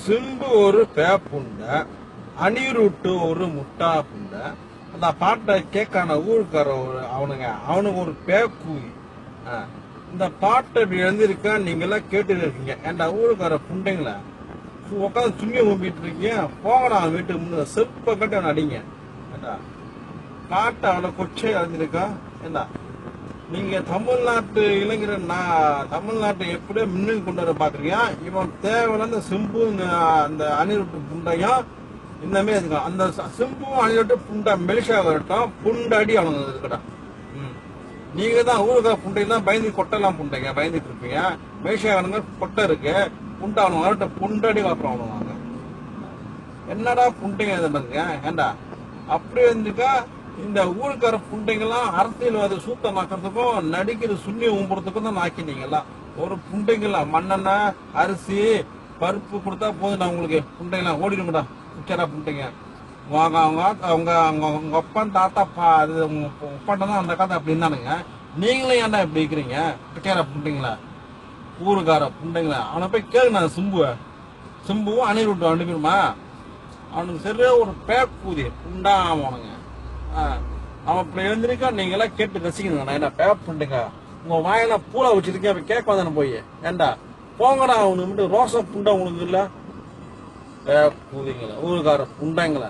சிம்பு ஒரு பேப்புண்ட, அனிருட்டு ஒரு முட்டா புண்ட. அந்த பாட்டை கேட்கான ஊருக்கார அவனுக்கு ஒரு பேக்கூவி. இந்த பாட்டை இப்படி எழுந்திருக்கா நீங்க எல்லாம் கேட்டு இருக்கீங்க. ஏன்டா ஊருக்கார புண்டைங்களா உட்காந்து சும்மிய கும்பிட்டு இருக்கீங்க. போங்கடா அவன் வீட்டுக்கு முன்னாடி செருப்பை கட்டி அவனை அடிங்க. ஏண்டா பாட்டை அவனை கொச்சை எழுந்திருக்கா. ஏண்டா நீங்க தமிழ்நாட்டு இளைஞர் தமிழ்நாட்டை எப்படியோ முன்னுக்கு கொண்டு வர பாக்குறீங்க. இவன் தேவையில்ல சிம்பு அந்த அணிவிட்டு புண்டையும் இன்னமே இருக்கான். அந்த சிம்பும் அணிவிட்டு புண்டை மெலிஷா வரட்டும், புண்டடி அவனுங்க இருக்கட்டும். நீங்க தான் ஊருக்கார புண்டைக்கு தான் பயந்து கொட்டெல்லாம் புண்டைங்க பயந்துட்டு இருப்பீங்க. மெலிஷா அவனுங்க கொட்டை இருக்கு, புண்டை அவனுங்க வரட்டும், புண்டடி வளர்ப்புறம் அவனுவாங்க. என்னடா புண்டைங்க இதை பாருங்க. ஏண்டா அப்படி இருந்துக்கா இந்த ஊருக்கார புண்டைங்கெல்லாம் அரசியல்வாதி சூத்தம் நாக்கிறதுக்கும் நடிக்கிற சுண்ணி ஊம்புறதுக்கும் தான் நாக்கினீங்களா. ஒரு புண்டைங்களா மண்ணெண்ணெய் அரிசி பருப்பு கொடுத்தா போதும் நான் உங்களுக்கு புண்டைங்களாம் ஓடிடுங்கடா. உச்சரா புண்டைங்க அவங்க அவங்க அவங்க அவங்க உங்க அப்பன் தாத்தா அது உங்க ஒப்பாட்ட தான் அந்த காலத்தை அப்படி இருந்தானுங்க. நீங்களும் ஏன்டா இப்படி இருக்கிறீங்க பிச்சைக்கார புண்டைங்களா ஊருக்கார புண்டைங்களா. அவனை போய் கேளுங்க சிம்புவும் அணிவிட்டு அனுப்பிடுமா. அவனுக்கு சரியா ஒரு பேக் பூதி புண்டா அவனுங்க. அவன் அப்படி எழுந்திருக்கா நீங்க எல்லாம் கேட்டு ரசிக்கணும். என்ன பேப் பண்ணுங்க உங்க வாயில பூலா வச்சிருக்கேன் அப்ப கேட்க வந்தானே போய். ஏண்டா போங்கடா அவனுக்கு மட்டும் ரோசா புண்டா உங்களுக்கு இல்ல பேப் பூதிங்களா ஊருக்கார புண்டாங்களா.